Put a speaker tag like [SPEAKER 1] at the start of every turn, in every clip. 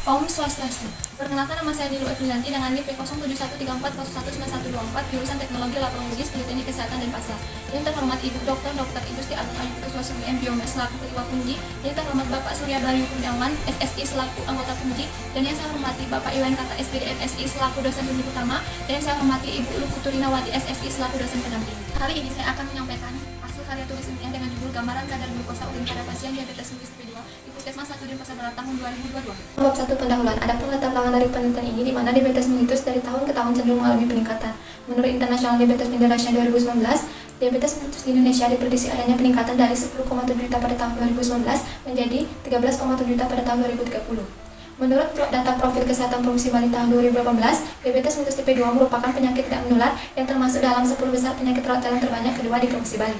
[SPEAKER 1] Om Swastiastu. Perkenalkan, nama saya Nilu Evrianti dengan NIP P0713401924 jurusan Teknologi Laparologis Politeknik Kesehatan Denpasar. Yang terhormat Ibu Dr. Ibu Siti Agung Ayu Kuswasumi MBOM selaku Ketua Punji. Yang terhormat Bapak Surya Bayu Kurniawan SSI selaku anggota Punji. Dan yang saya hormati Bapak Iwan Kata SPD MSI selaku dosen unit utama. Dan yang saya hormati Ibu Lukuturinawati SSI selaku dosen pendamping. Kali ini saya akan menyampaikan hasil karya tulis ilmiah dengan judul Gambaran Kadar Glukosa Urin pada Pasien Diabetes Mellitus Tipe 2 di Puskesmas 1 Denpasar Barat tahun 2022. Bab 1 pendahuluan. Adapun latar belakang dari penelitian ini di mana diabetes mellitus dari tahun ke tahun cenderung mengalami peningkatan. Menurut International Diabetes Federation 2019, diabetes mellitus di Indonesia diprediksi adanya peningkatan dari 10,7 juta pada tahun 2019 menjadi 13,7 juta pada tahun 2030. Menurut data profil kesehatan Provinsi Bali tahun 2018, diabetes mellitus tipe 2 merupakan penyakit tidak menular yang termasuk dalam 10 besar penyakit rawat jalan terbanyak kedua di Provinsi Bali.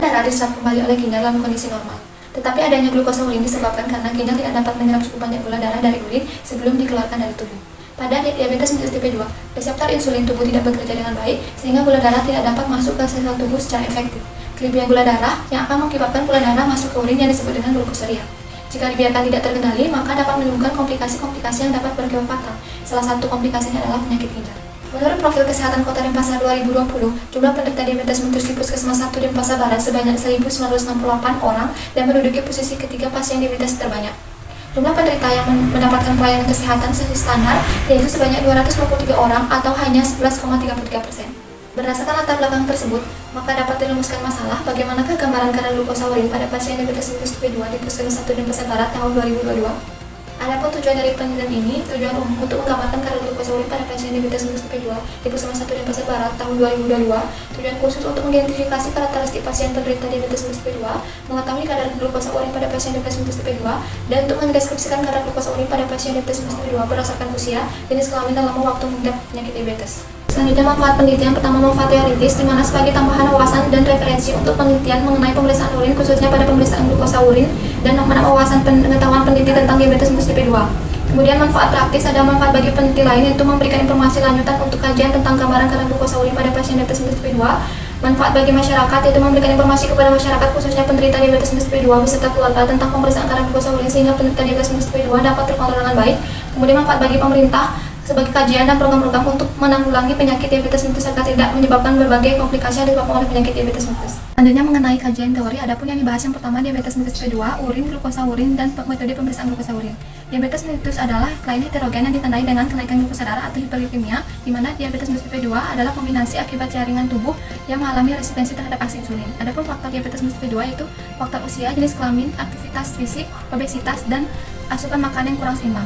[SPEAKER 1] Darah diserap kembali oleh ginjal dalam kondisi normal. Tetapi adanya glukosa urin disebabkan karena ginjal tidak dapat menyerap cukup banyak gula darah dari urin sebelum dikeluarkan dari tubuh. Pada diabetes mellitus tipe 2, reseptor insulin tubuh tidak bekerja dengan baik sehingga gula darah tidak dapat masuk ke sel tubuh secara efektif. Kelebihan gula darah yang akan mengakibatkan gula darah masuk ke urin yang disebut dengan glukosuria. Jika dibiarkan tidak terkendali, maka dapat menimbulkan komplikasi-komplikasi yang dapat berakibat fatal. Salah satu komplikasinya adalah penyakit ginjal. Menurut profil kesehatan Kota Denpasar 2020, jumlah penderita diabetes mellitus di Puskesmas 1 Denpasar Barat sebanyak 1.968 orang dan menduduki posisi ketiga pasien diabetes terbanyak. Jumlah penderita yang mendapatkan pelayanan kesehatan sesuai standar yaitu sebanyak 223 orang atau hanya 11,33%. Berdasarkan latar belakang tersebut, maka dapat dirumuskan masalah bagaimanakah gambaran kadar glukosa urin pada pasien diabetes mellitus tipe 2 di Puskesmas 1 Denpasar Barat tahun 2022. Adapun tujuan dari penelitian ini, tujuan umum untuk menggambarkan kadar glukosa urin pada pasien diabetes mellitus tipe 2 di Puskesmas 1 Denpasar Barat tahun 2022. Tujuan khusus untuk mengidentifikasi karakteristik pasien penderita diabetes mellitus tipe 2, mengetahui kadar glukosa urin pada pasien diabetes mellitus tipe 2, dan untuk mendeskripsikan kadar glukosa urin pada pasien diabetes mellitus tipe 2 berdasarkan usia, jenis kelamin, dan lama waktu mengidap penyakit diabetes. Selanjutnya, manfaat penelitian. Pertama, manfaat teoritis, di mana sebagai tambahan wawasan dan referensi untuk penelitian mengenai pemeriksaan urin, khususnya pada pemeriksaan glukosa urin, dan menambah wawasan pengetahuan peneliti tentang diabetes mellitus tipe 2. Kemudian manfaat praktis, ada manfaat bagi peneliti lain yaitu memberikan informasi lanjutan untuk kajian tentang gambaran kadar glukosa urin pada pasien diabetes mellitus tipe 2. Manfaat bagi masyarakat yaitu memberikan informasi kepada masyarakat khususnya penderita diabetes mellitus tipe 2 beserta keluarga tentang pemeriksaan kadar glukosa urin sehingga penderita diabetes mellitus tipe 2 dapat terkontrol dengan baik. Kemudian manfaat bagi pemerintah sebagai kajian dan program-program untuk menanggulangi penyakit diabetes mellitus serta tidak menyebabkan berbagai komplikasi yang disebabkan oleh penyakit diabetes mellitus. Selanjutnya mengenai kajian teori, adapun yang dibahas yang pertama diabetes mellitus tipe 2, urin, glukosa urin, dan metode pemeriksaan glukosa urin. Diabetes mellitus adalah kelainan heterogen yang ditandai dengan kenaikan glukosa darah atau hiperglikemia, di mana diabetes mellitus tipe 2 adalah kombinasi akibat jaringan tubuh yang mengalami resistensi terhadap aksi insulin. Adapun faktor diabetes mellitus tipe 2 yaitu faktor usia, jenis kelamin, aktivitas fisik, obesitas, dan asupan makanan yang kurang seimbang.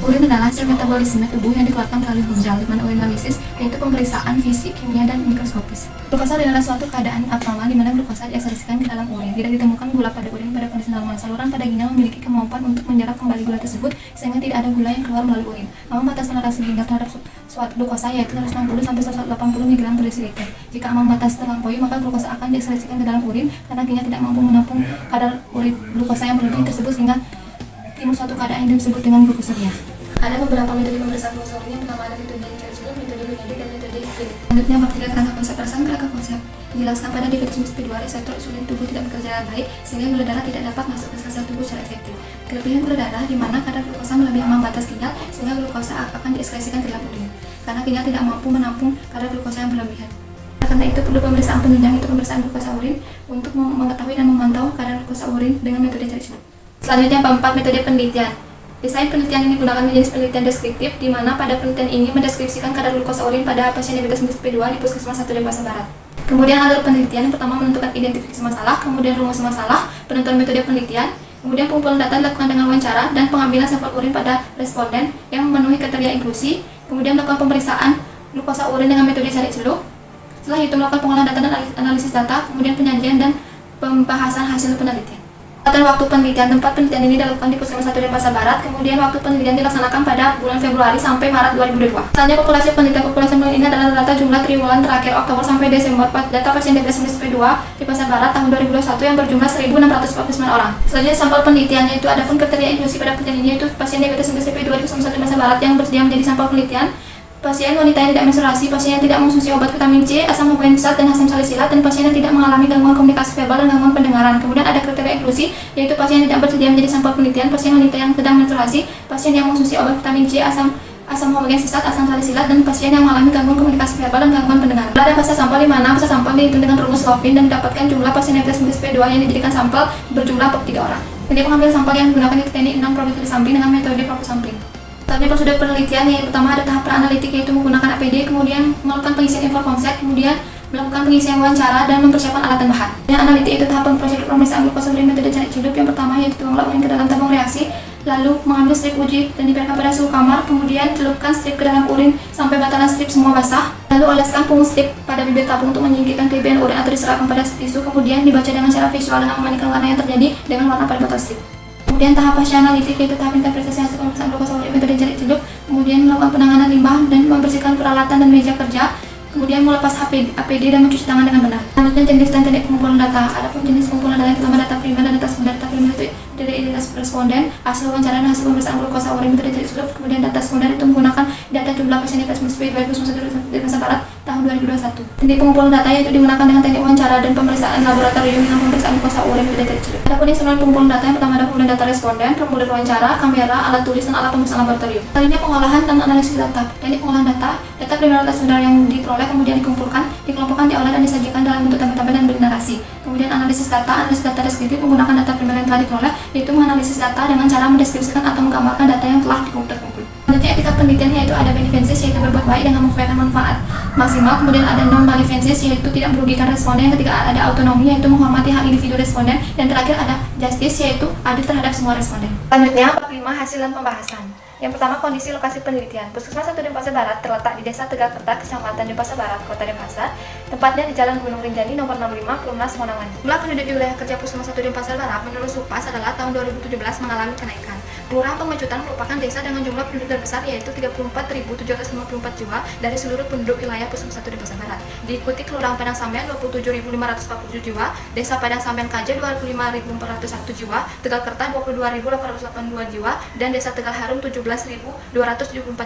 [SPEAKER 1] Urin adalah hasil metabolisme tubuh yang dikeluarkan melalui ginjal, di mana urinalisis yaitu pemeriksaan fisik, kimia, dan mikroskopis. Glukosa adalah suatu keadaan abnormal di mana glukosa diekskresikan ke dalam urin. Tidak ditemukan gula pada urin pada kondisi normal. Saluran pada ginjal memiliki kemampuan untuk menyerap kembali gula tersebut sehingga tidak ada gula yang keluar melalui urin. Ambang batas toleransi ginjal terhadap suatu glukosa yaitu 160 sampai 180 mg per desiliter. Jika ambang batas terlampaui, maka glukosa akan diekskresikan ke dalam urin karena ginjal tidak mampu menampung kadar urin glukosa yang berlebih tersebut sehingga timbul suatu keadaan yang disebut dengan glukosuria. Ada beberapa metode pemeriksaan glukosa urin. Yang pertama ada metode Churchill, metode Lugedi, dan metode Philip. Selanjutnya bab 3 kerangka konsep. Perasaan kerangka konsep menjelaskan pada diabetes mellitus tipe 2 reseptor insulin tubuh tidak bekerja dengan baik sehingga gula darah tidak dapat masuk ke sel tubuh secara efektif. Kelebihan gula darah di mana kadar glukosa melebihi ambang batas ginjal sehingga glukosa akan diekskresikan ke dalam urin karena ginjal tidak mampu menampung kadar glukosa yang berlebihan. Karena itu perlu pemeriksaan penunjang yaitu pemeriksaan glukosa urin untuk mengetahui dan memantau kadar glukosa urin dengan metode Churchill. Selanjutnya bab 4 metode penelitian. Desain penelitian ini digunakan menjadi penelitian deskriptif, di mana pada penelitian ini mendeskripsikan kadar glukosa urin pada pasien diabetes mellitus tipe 2 di Puskesmas 1 Denpasar Barat. Kemudian alur penelitian, yang pertama menentukan identifikasi masalah, kemudian rumus masalah, penentuan metode penelitian, kemudian pengumpulan data dilakukan dengan wawancara dan pengambilan sampel urin pada responden yang memenuhi kriteria inklusi, kemudian melakukan pemeriksaan glukosa urin dengan metode cari celup. Setelah itu melakukan pengolahan data dan analisis data, kemudian penyajian dan pembahasan hasil penelitian. Dan waktu penelitian, tempat penelitian ini dilakukan di Puskesmas 1 Denpasar Barat, kemudian waktu penelitian dilaksanakan pada bulan Februari sampai Maret 2022. Selanjutnya populasi penelitian ini adalah data jumlah triwulan terakhir Oktober sampai Desember data pasien diabetes mellitus tipe 2 di Pasar Barat tahun 2021 yang berjumlah 1.649 orang. Selanjutnya sampel penelitiannya itu adapun kriteria inklusi pada penelitian ini yaitu pasien diabetes mellitus tipe 2 di Puskesmas 1 Denpasar Barat yang bersedia menjadi sampel penelitian pasien wanita yang tidak menstruasi, pasien yang tidak mengonsumsi obat vitamin C, asam homogenisat, dan asam salisilat, dan pasien yang tidak mengalami gangguan komunikasi verbal dan gangguan pendengaran. Kemudian ada kriteria inklusi, yaitu pasien yang tidak bersedia menjadi sampel penelitian, pasien wanita yang sedang menstruasi, pasien yang mengonsumsi obat vitamin C, asam homogenisat, asam salisilat, dan pasien yang mengalami gangguan komunikasi verbal dan gangguan pendengaran. Ada fase sampel di mana fase sampel dihitung dengan rumus Lovin dan mendapatkan jumlah pasien diabetes mellitus P2 yang dijadikan sampel berjumlah 3 orang. Teknik pengambilan sampel yang digunakan di teknik 6 probability sampling dengan metode proper sampling. Tahapnya prosedur penelitian yang pertama ada tahap pra-analitik, yaitu menggunakan APD, kemudian melakukan pengisian info konsep, kemudian melakukan pengisian wawancara dan mempersiapkan alat dan bahan. Yang analitik itu tahap prosedur pemeriksaan glukosa urin metode cari celup. Yang pertama yaitu tuanglah urin ke dalam tabung reaksi, lalu mengambil strip uji dan dibiarkan pada suhu kamar, kemudian celupkan strip ke dalam urin sampai batalan strip semua basah, lalu oleskan punggung strip pada bibir tabung untuk menyingkirkan kelebihan urin atau diserapkan pada tisu, kemudian dibaca dengan secara visual dengan membandingkan warna yang terjadi dengan warna pada botol strip. Kemudian tahap pasca analitik yaitu tahap interpretasi hasil pemeriksaan glukosa urin metode cari celup, kemudian melakukan penanganan limbah dan membersihkan peralatan dan meja kerja, kemudian melepas APD dan mencuci tangan dengan benar. Selanjutnya jenis dan teknik pengumpulan data. Adapun jenis pengumpulan data yang pertama data primer dan data sekunder. Data primer itu dari identitas responden, hasil wawancara dan hasil pemeriksaan glukosa urin metode cari celup. Kemudian data sekunder itu menggunakan data jumlah pasien diabetes mellitus P2 di masa barat tahun 2021. Teknik pengumpulan data yaitu digunakan dengan teknik wawancara dan pemeriksaan laboratorium dengan pemeriksaan glukosa urin metode cari celup. Adapun instrumen pengumpulan data yang pertama ada pengumpulan data responden, formulir wawancara, kamera, alat tulis, dan alat pemeriksaan laboratorium. Selanjutnya pengolahan dan analisis data. Teknik pengolahan data primer dan data sekunder yang diperoleh kemudian dikumpulkan, dikelompokkan, diolah, dan disajikan dalam bentuk tabel-tabel dan bernarasi. Kemudian analisis data deskriptif menggunakan data primer yang telah diperoleh, yaitu menganalisis data dengan cara mendeskripsikan atau menggambarkan data yang telah dikumpul. Selanjutnya etika penelitian yaitu ada beneficence yaitu berbuat baik dengan mengupayakan manfaat maksimal, kemudian ada non maleficence yaitu tidak merugikan responden, yang ketiga ada autonomi yaitu menghormati hak individu responden, dan terakhir ada justice yaitu adil terhadap semua responden. Selanjutnya bab 5 hasil dan pembahasan. Yang pertama, kondisi lokasi penelitian. Puskesmas 1 Denpasar Barat terletak di Desa Tegalkerta, Kecamatan Denpasar Barat, Kota Denpasar. Tempatnya di Jalan Gunung Rinjani nomor 65, Perumnas, Monangan. Jumlah penduduk di wilayah kerja Puskesmas 1 Denpasar Barat menurut Supas adalah tahun 2017 mengalami kenaikan. Kelurahan Pengecutan merupakan desa dengan jumlah penduduk terbesar yaitu 34.754 jiwa dari seluruh penduduk wilayah Puskesmas 1 Denpasar Barat. Diikuti Kelurahan Padang Sambian 27.547 jiwa, Desa Padang Sambian KJ 25.401 jiwa, Tegalkerta 22.882 jiwa, dan Desa Tegal Harum 17.274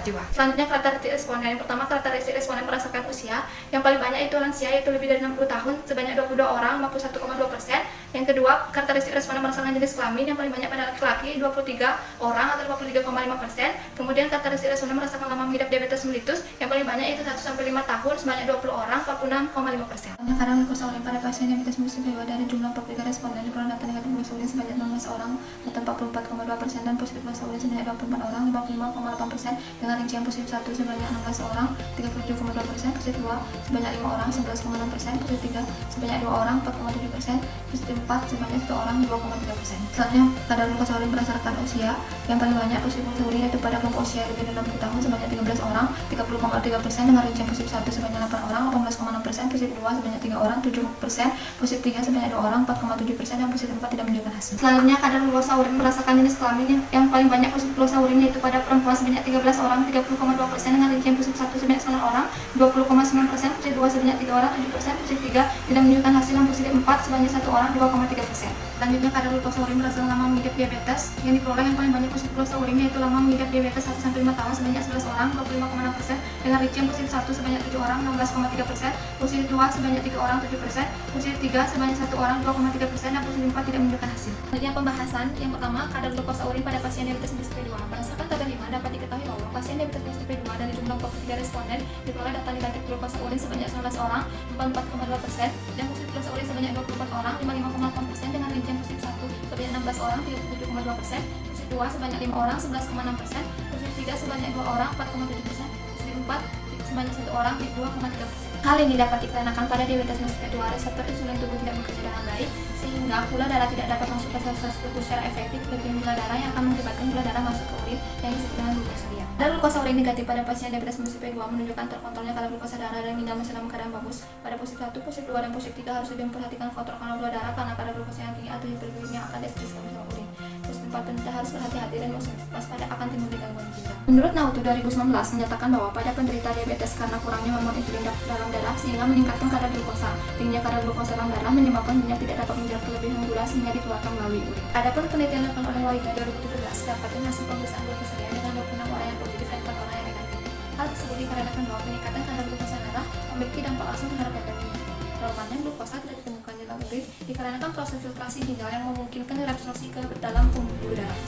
[SPEAKER 1] jiwa. Selanjutnya karakteristik responden. Yang pertama, karakteristik responden berdasarkan usia. Yang paling banyak itu lansia yaitu lebih dari 60 tahun sebanyak 22 orang 51,2%. Yang kedua, karakteristik responden berdasarkan jenis kelamin. Yang paling banyak pada laki-laki 23 orang atau 53,5%. Kemudian karakteristik responden berdasarkan lama mengidap diabetes mellitus. Yang paling banyak itu 1-5 tahun sebanyak 20 orang 46,5%. Kadar glukosa urin pada pasien diabetes mellitus P2 dari jumlah 43 responden diperoleh data negatif glukosa urin sebanyak 16 orang atau 44,2% dan positif glukosa urin sebanyak 24 orang 55,8% dengan rincian positif 1 sebanyak 16 orang 37,2%, positif 2 sebanyak 5 orang 11,6%, positif 3 sebanyak 2 orang 4,7%, positif 4 sebanyak 1 orang 2,3%. Selanjutnya kadar glukosa urin berdasarkan usia. Yang paling banyak positif glukosa urin yaitu pada kelompok usia lebih dari 60 tahun sebanyak 13 orang 30,3% dengan rincian positif 1 sebanyak 8 orang 18,6%, positif 2 sebanyak 3 orang 7%, positif 3 sebanyak 2 orang 4,7%, dan positif 4 tidak menunjukkan hasil. Selanjutnya kadar glukosa urin berdasarkan jenis kelamin. Yang paling banyak positif glukosa urin yaitu pada perempuan sebanyak 13 orang 30,2% dengan rincian positif 1 sebanyak 9 orang 20,9%, positif 2 sebanyak 3 orang 7%, positif 3 tidak menunjukkan hasil, dan positif 4 sebanyak 1 orang 2,3%. Selanjutnya kadar glukosa urin berdasarkan lama mengidap diabetes. Yang diperoleh yang paling banyak positif glukosa urin yaitu lama mengidap diabetes 1-5 tahun sebanyak 11 orang 25,6% dengan rincian positif 1 sebanyak 7 orang 16,3%, positif 2 sebanyak 3 orang 7%, positif 3 sebanyak 1 orang 2,3%, dan positif 4 tidak menunjukkan hasil. Selanjutnya pembahasan. Yang pertama, kadar glukosa urin pada pasien diabetes mellitus P2. Berdasarkan tabel 5 dapat diketahui bahwa pasien diabetes mellitus P2 dari jumlah 43 responden diperoleh data negatif glukosa urin sebanyak 19 orang 44,2% dan positif glukosa urin sebanyak 24 orang 55,8% dengan rincian positif 1 sebanyak 16 orang 37,2%, positif 2 sebanyak 5 orang 11,6%, positif 3 sebanyak 2 orang 4,7%, positif 4 sebanyak 1 orang 2,3%. Hal ini dapat dikarenakan pada diabetes mellitus P2 reseptor insulin tubuh tidak bekerja dengan baik sehingga gula darah tidak dapat masuk ke sel-sel tubuh secara efektif, kelebihan gula darah yang akan mengakibatkan gula darah masuk ke urin yang disebut dengan glukosuria. Kadar glukosa urin negatif pada pasien diabetes mellitus P2 menunjukkan terkontrolnya kadar glukosa darah dan ginjal masih dalam keadaan bagus. Pada positif 1, positif 2, dan positif 3 harus lebih memperhatikan faktor kanal gula darah karena kadar glukosa yang tinggi atau hiperglikemia akan destriksi dalam urin. Positif 4, penderita harus berhati-hati dan waspada akan timbul gangguan ginjal. Menurut Nautu 2019 menyatakan bahwa pada penderita diabetes karena kurangnya hormon insulin dalam darah sehingga meningkatkan kadar glukosa. Tingginya kadar glukosa dalam darah menyebabkan ginjal tidak dapat menjerat kelebihan gula sehingga dikeluarkan melalui urin. Adapun penelitian dilakukan oleh Waida 2017 dapatkan hasil pemeriksaan glukosa dengan 26 orang yang positif dan 4 orang yang negatif. Hal tersebut dikarenakan mengatakan bahwa peningkatan kadar glukosa darah memiliki dampak langsung terhadap organ tubuh. Normalnya glukosa tidak ditemukan di dalam urin dikarenakan proses filtrasi ginjal yang memungkinkan reabsorpsi ke dalam pembuluh darah.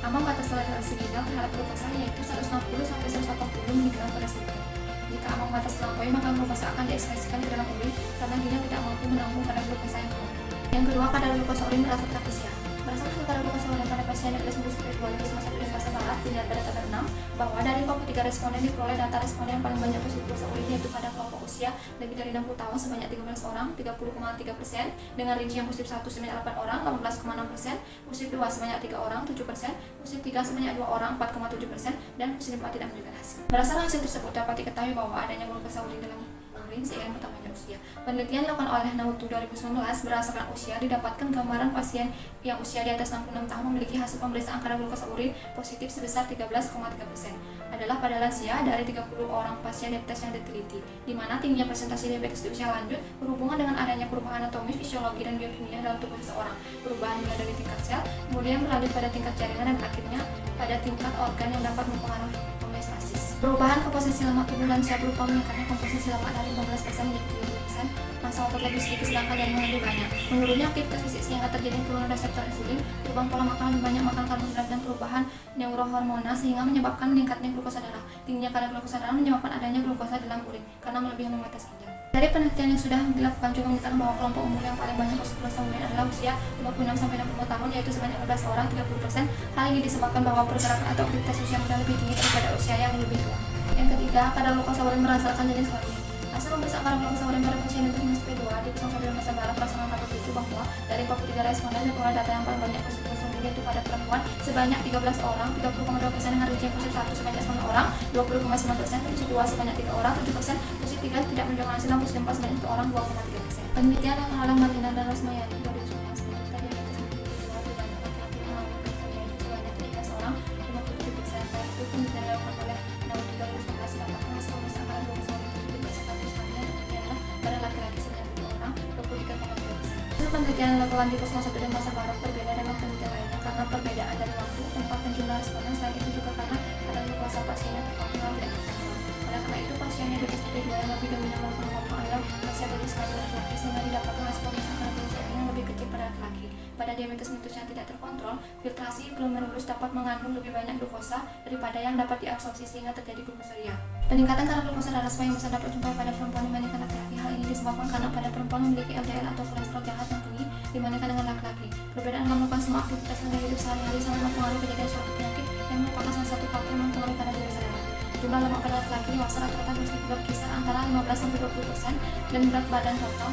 [SPEAKER 1] Ambang batas toleransi ginjal terhadap glukosa yaitu 160–180 mg per desiliter. Jika ambang batas terlampaui, maka glukosa akan diekspresikan ke dalam urin karena ginjal tidak mampu menampung kadar glukosa yang penuh. Yang kedua, kadar glukosa urin berdasarkan usia. Berdasarkan kadar glukosa urin pada pasien diabetes mellitus tipe 2 2001 dan fase barat dilihat pada tabel 6 bahwa dari 43 responden diperoleh data responden yang paling banyak positif glukosa urin yaitu pada kelompok usia lebih dari 60 tahun sebanyak 13 orang 30,3%, dengan rincian positif 1 sebanyak 8 orang 18,6%, positif 2 sebanyak 3 orang 7%, positif 3 sebanyak 2 orang 4,7%, dan positif 4 tidak menunjukkan hasil. Berdasarkan hasil tersebut dapat diketahui bahwa adanya glukosa urin dalam urin seiring bertambahnya usia. Penelitian dilakukan oleh Nautu 2019 berdasarkan usia didapatkan gambaran pasien yang usia di atas 66 tahun memiliki hasil pemeriksaan kadar glukosa urin positif sebesar 13,3%. Adalah pada lansia dari 30 orang pasien diabetes yang diteliti, di mana tingginya presentasi diabetes di usia lanjut berhubungan dengan adanya perubahan anatomi, fisiologi, dan biokimia dalam tubuh seseorang. Perubahan mulai dari tingkat sel, kemudian berlanjut pada tingkat jaringan, dan akhirnya pada tingkat organ yang dapat mempengaruhi homeostasis. Perubahan komposisi lemak tubuh lansia berupa meningkatnya komposisi lemak dari 15% menjadi 30%, masa otot lebih sedikit sedangkan jaringan lebih banyak. Menurunnya aktivitas fisik sehingga terjadi penurunan reseptor insulin, perubahan pola makan lebih banyak makan karbohidrat, dan perubahan neurohormonal sehingga menyebabkan meningkatnya glukosa darah. Tingginya kadar glukosa darah menyebabkan adanya glukosa dalam urin karena melebihi ambang batas ginjal. Dari penelitian yang sudah dilakukan juga menyatakan bahwa kelompok umur yang paling banyak positif glukosa urin adalah usia 56–65 tahun yaitu sebanyak 15 orang 30%. Hal ini disebabkan bahwa pergerakan atau aktivitas usia muda lebih tinggi daripada usia yang lebih tua. Yang ketiga, kadar glukosa urin berdasarkan jenis kelamin. Hasil pemeriksaan kadar glukosa urin pada pasien diabetes tipe 2 di Pusat Kajian Masa Barat berdasarkan tabel 7 bahwa dari 43 responden diperoleh data yang paling banyak positif glukosa urin yaitu pada perempuan sebanyak 13 orang 30,2% dengan rincian positif 1 sebanyak 9 orang 20,9%, positif 2 sebanyak 3 orang 7%, positif 3 tidak menunjukkan hasil, dan positif 4 sebanyak 1 orang 2,3%. Penelitian yang oleh Martina dan Rosmayani 2019 menunjukkan diabetes tipe 2 di banyak laki-laki yang mengalami glukosa yaitu sebanyak 13 orang 57%. Selain itu, penelitian dilakukan oleh Nautu 2019 mendapatkan hasil pemeriksaan kadar glukosa urin positif berdasarkan usia adalah pada laki-laki sebanyak 7 orang 23,3%. Hasil penelitian yang dilakukan di Puskesmas 1 Denpasar Barat berbeda dengan penelitian lainnya karena perbedaan dari waktu, tempat, dan jumlah responden. Selain itu juga karena kadar glukosa pasiennya terkontrol tidak terkontrol. Oleh karena itu, pasien diabetes tipe 2 yang lebih dominan melakukan kontrol adalah pasien diabetes pada laki-laki sehingga didapatkan hasil pemeriksaan kadar glukosa urin yang lebih kecil pada laki-laki. Pada diabetes mellitus yang tidak terkontrol, filtrasi glomerulus dapat mengandung lebih banyak glukosa daripada yang dapat diabsorpsi sehingga terjadi glukosuria. Peningkatan kadar glukosa darah sebagian besar dapat jumpai pada perempuan dibandingkan laki-laki. Hal ini disebabkan karena pada perempuan memiliki LDL atau kolesterol jahat yang tinggi dibandingkan dengan laki-laki. Perbedaan dalam melakukan semua aktivitas gaya hidup sehari-hari sangat mempengaruhi kejadian suatu penyakit yang merupakan salah satu faktor yang mempengaruhi kadar glukosa darah. Jumlah lemak pada laki-laki dewasa rata-rata berkisar antara 15–20% dan berat badan total,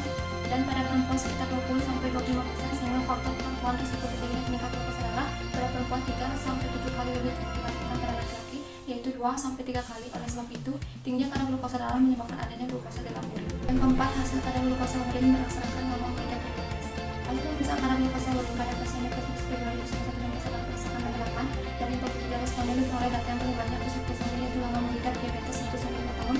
[SPEAKER 1] dan pada perempuan sekitar 20–25%, sehingga faktor perempuan tersebut terjadinya peningkatan glukosa darah pada perempuan 3–7 kali lebih tinggi dibandingkan pada laki-laki, yaitu 2–3 kali. Oleh sebab itu, tingginya kadar glukosa darah menyebabkan adanya glukosa dalam urin. Yang keempat, hasil kadar glukosa urin berdasarkan nomor medek diabetes. Hasil pemeriksaan kadar glukosa urin pada pasien diabetes tipe 2 2021 dan berdasarkan pemeriksaan tabel 8 dari 43 responden diperoleh data yang paling banyak positif glukosa urin yaitu lama mengidap diabetes 1–5 tahun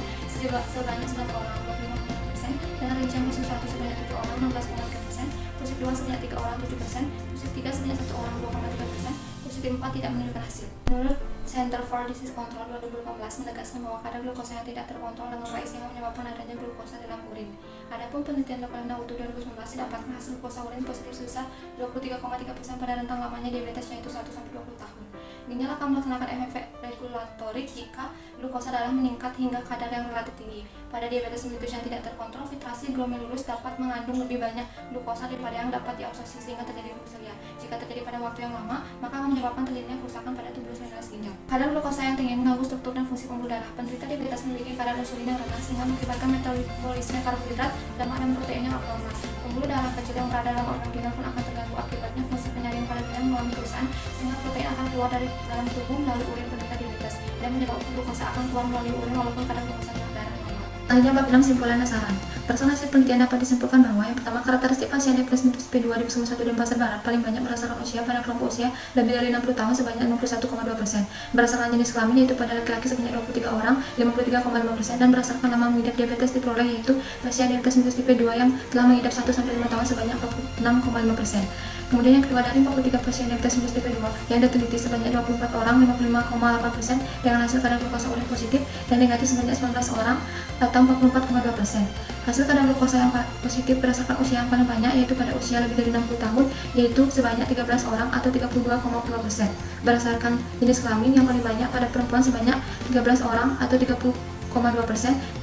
[SPEAKER 1] sebanyak 9 orang 25,5%, dengan rincian positif 1 sebanyak 7 orang 16,3%, positif 2 sebanyak 3 orang 7%, positif 3 sebanyak 1 orang 2,3%, positif 4 tidak menunjukkan hasil. Menurut Center for Disease Control 2018 menegaskan bahwa kadar glukosa yang tidak terkontrol dengan baik sehingga menyebabkan adanya glukosa dalam urin. Adapun penelitian dilakukan Nautu 2019 didapatkan hasil glukosa urin positif sebesar 23,3% pada rentang lamanya diabetes yaitu 1–20 tahun. Ginjal akan melaksanakan efek regulatorik jika glukosa darah meningkat hingga kadar yang relatif tinggi. Pada diabetes mellitus yang tidak terkontrol, filtrasi glomerulus dapat mengandung lebih banyak glukosa daripada yang dapat diabsorpsi sehingga terjadi glukosuria. Jika terjadi pada waktu yang lama, maka akan menyebabkan terjadinya kerusakan pada tubuh sel ginjal. Kadar glukosa yang tinggi mengganggu struktur dan fungsi pembuluh darah. Penderita diabetes memiliki kadar insulin yang rendah sehingga mengakibatkan metabolisme karbohidrat, lemak, dan protein yang abnormal. Pembuluh darah kecil yang berada dalam organ ginjal pun akan terganggu. Akibatnya fungsi penyaringan pada ginjal mengalami kerusakan sehingga protein akan keluar dari dalam tubuh melalui urin penderita diabetes dan menyebabkan glukosa akan keluar melalui urin walaupun kadar glukosa dalam darah normal. Akhirnya bab 6 simpulan dan saran. Berdasarkan hasil penelitian dapat disimpulkan bahwa yang pertama, karakteristik pasien diabetes mellitus tipe 2 di Puskesmas 1 Denpasar Barat paling banyak berdasarkan usia pada kelompok usia lebih dari 60 tahun sebanyak 61,2%. Berdasarkan jenis kelamin yaitu pada laki-laki sebanyak 23 orang 53,5%, dan berdasarkan lama mengidap diabetes diperoleh yaitu pasien diabetes mellitus tipe 2 yang telah mengidap 1-5 tahun sebanyak 26,5%. Kemudian yang kedua, dari 43 pasien diabetes mellitus tipe 2 yang diteliti sebanyak 24 orang 55,8% dengan hasil kadar glukosa urin positif dan negatif sebanyak 19 orang atau 44,2%. Hasil kadar glukosa yang positif berdasarkan usia yang paling banyak yaitu pada usia lebih dari 60 tahun yaitu sebanyak 13 orang atau 32,2%. Berdasarkan jenis kelamin yang paling banyak pada perempuan sebanyak 13 orang atau 30,2%,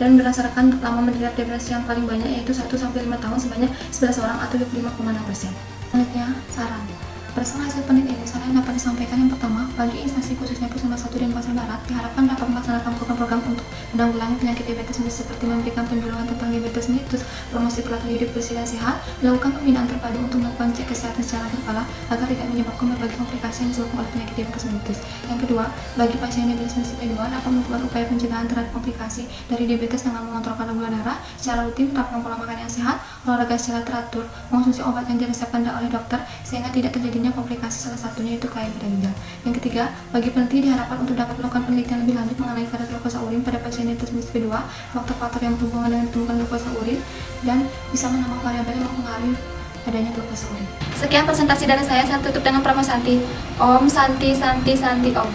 [SPEAKER 1] dan berdasarkan lama menderita diabetes yang paling banyak yaitu 1-5 tahun sebanyak 11 orang atau 25,6%. Selanjutnya, saran. Berdasarkan hasil penelitian ini, saran yang dapat disampaikan yang pertama, bagi instansi khususnya Puskesmas 1 Denpasar Barat diharapkan dapat melaksanakan program-program untuk menanggulangi penyakit diabetes mellitus seperti memberikan penyuluhan tentang diabetes mellitus, promosi pola hidup bersih dan sehat, melakukan pembinaan terpadu untuk melakukan cek kesehatan secara berkala agar tidak menyebabkan berbagai komplikasi yang disebabkan oleh penyakit diabetes mellitus. Yang kedua, bagi pasien diabetes mellitus tipe 2 dapat melakukan upaya pencegahan terhadap komplikasi dari diabetes dengan mengontrol kadar gula darah secara rutin, menerapkan pola makan yang sehat, olahraga secara teratur, mengonsumsi obat yang diresepkan oleh dokter sehingga tidak terjadinya komplikasi, salah satunya itu kelainan pada ginjal. Yang ketiga, bagi peneliti diharapkan untuk dapat melakukan penelitian lebih lanjut mengenai kadar glukosa urin pada pasien diabetes mellitus tipe 2, faktor-faktor yang berhubungan dengan ditemukan glukosa urin, dan bisa menambah variabel yang mempengaruhi adanya glukosa urin. Sekian presentasi dari saya tutup dengan Pramod Santi. Om Santi Santi Santi Om.